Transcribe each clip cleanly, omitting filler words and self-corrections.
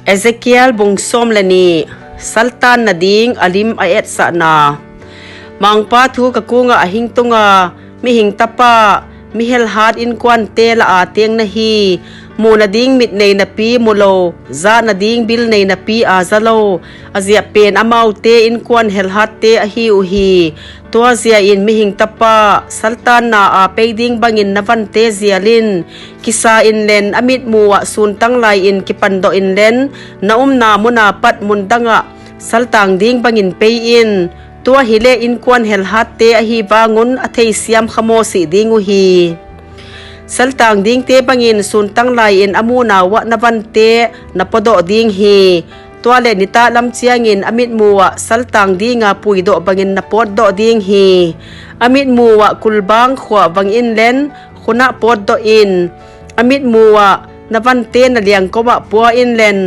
Ezekiel bungsom lani Sultan na ding alim ayet sa na mangpa thu kakunga ahing tunga mihing tapa mihel hat in kwan te la ateng na hi mu na ding mit nei na pi mulo za na ding bil nei na pi azalo azia pen amau te in kwan hel hat te ahi uhi to zia in mihing tapa Sultan na a peiding bangin navan te zialin kisa in len amit muwa sun tanglai in kipando in len na muna pat mundanga saltang ding bangin pay in tua hile in kwan hel hat te ahi bangun athei siam khamo si dingu hi saltang ding te bangin sun tanglai in amuna wa navan te napodo ding hi tua le nita lam chiangin amit muwa saltang dinga puido bangin napod do ding hi amit muwa kulbang khwa bangin len khuna pod do in amit muwa navan te na liang kowa po in len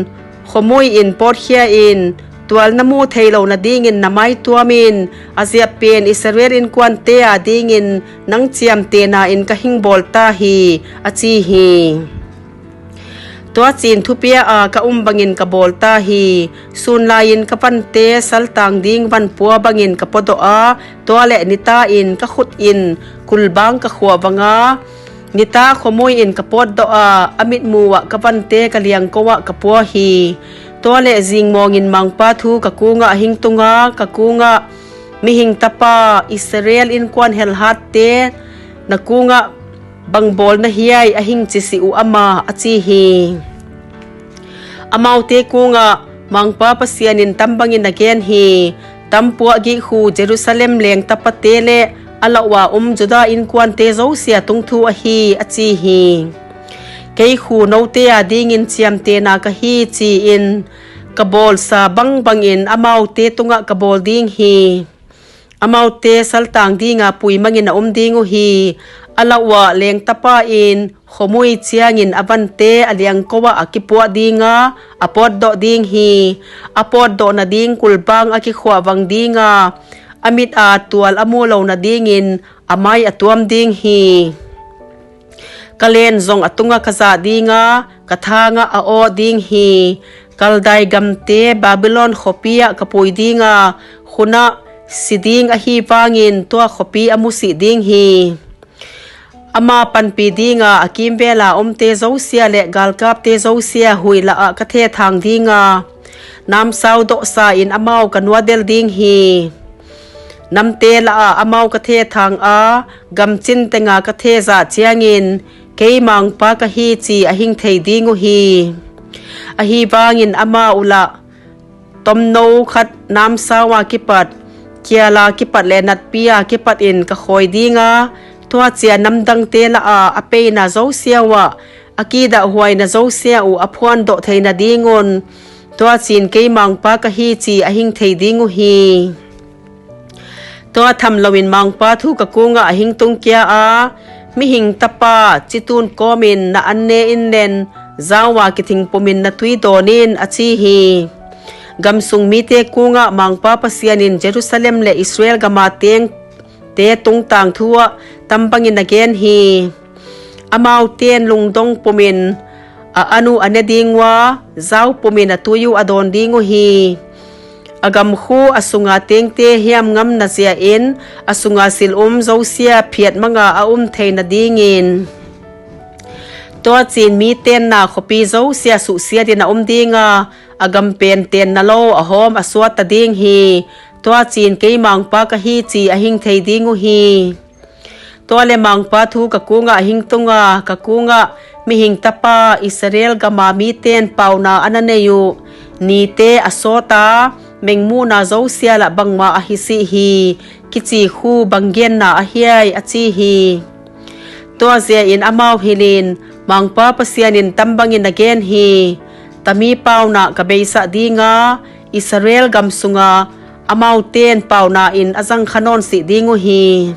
khomui in pod khia in tual namu thailo na dingin namai tuamin azia pen Israel in kwante a dingin nang chiam te na in kahing bolta hi achi hi tua chin thupia a ka bangin ka bolta hi sun lain ka pante saltang ding van puwa bangin ka podo a toale nita in ka khut in kulbang ka khwa banga nita khomoi in ka pod do a amit muwa ka pante ka liang kowa ka puwa hi toale zing mongin mangpa thu kakunga hing tunga kakunga mihing tapa Israel in kwan hel hat te nakunga bangbol na hiyay ahing chisi u ama achi hi amau te kunga mangpa pasianin tambangin again hi tampua gi khu Jerusalem leng tapatele alawa juda in kwan te zo sia tungthu ahi achi hi kay khu no te adingin chiam te na ka hi chi in kabol sa bangin amau te tunga kabol ding hi amau te saltang dinga pui mangin na dingu hi alawa leng tapa in khomui chiangin avante aliang kowa akipua dinga apod do ding hi apod do na ding kulbang akikhwa wang dinga amit a tual amulo na dingin amay atuam ding hi kalen zong atunga kaza dinga kathanga ao ding hi kaldai gamte Babylon khopia kapui dinga khuna siding ahi wangin tua khopi amusi ding hi ama panpi dinga akim bela te zo sia le galkap te zo sia huila a kathe thang dinga nam sau do sa in amau kanwa del ding hi nam te la amau kathe thang a gamchin tenga kathe za chiangin keimang pa ka hi chi ahing thei dingu hi ahi bangin ama ula tomno khat nam sawa kipat kiala kipat le nat pia kipat in ka khoi dinga tua chia namdang te la a ape na zo siawa akida huai na zo sia u aphuan do theina dingon tua chin keimang pa ka hi chi ahing thei dingu hi tua tham lawin mangpa thu ka kunga ahing tung kya a mihing tapa chitun komin na anne in len zawa kithing pomin na tui donin achi hi gamsung mite kunga mangpa pasianin Jerusalem le Israel gamateng te tung tang thua tampangin again hi amau ten lungdong pomin anu ane dingwa zaw pomin atuyu adon dingu hi agam khu asunga tengte hiam ngam na sia in asunga silum zo sia phiat manga theina dingin to chin mi ten na khopi zo sia su sia dina dinga agam pen ten na lo ahom aswat ta ding hi to chin keimang pa ka hi chi ahing thei dingu hi to le mang pa thu ka kunga hing tunga ka kunga mihing tapa Israel gama mi ten pauna ananeyu ni te asota mengmu na zo sia la bangma ahisi hi kichi khu banggen na ahiai achi hi to zia in amau hilin mangpa pasianin tambangin again hi tami pauna kabeisa dinga Israel gamsunga amau ten pauna in azang khanon si dingu hi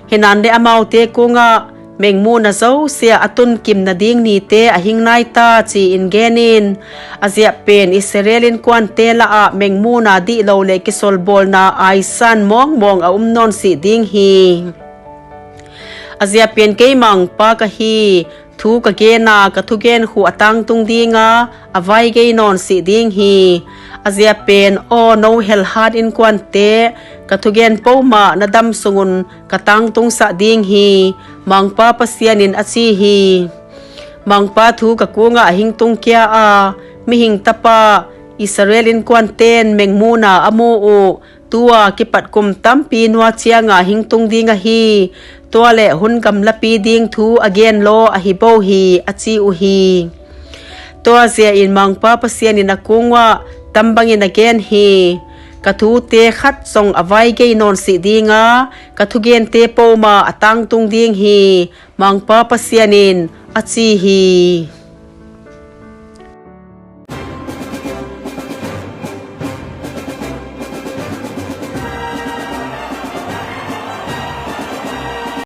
hinande amau te kunga mengmu na zo sia atun kim na ding ni te ahing nai ta chi in genin azia pen Israelin kwan te la a mengmu na di lo le kisol bol na aisan mong a non si ding hi azia pen keimang pa ka hi thu ka ge na ka thu gen hu atang tung dinga avai ge non si ding hi azia pen o no hel hard in kwan te ka thu gen po ma na dam sungun ka tang tung sa ding hi mangpa pasianin achi hi mangpa thu ka kunga hing tung kya a mi hing tapa Israel in kwan ten mengmuna amu u tua kipat kum tampi nuwa chianga hing tung dinga hi tua le hun kam lapi ding thu again lo a hi bo hi achi u hi tua zia in mangpa pasianin akungwa tambangin again hi kathu te khat song avai ge non si dinga kathu gen te po ma atang tung ding hi mangpa pasianin achi hi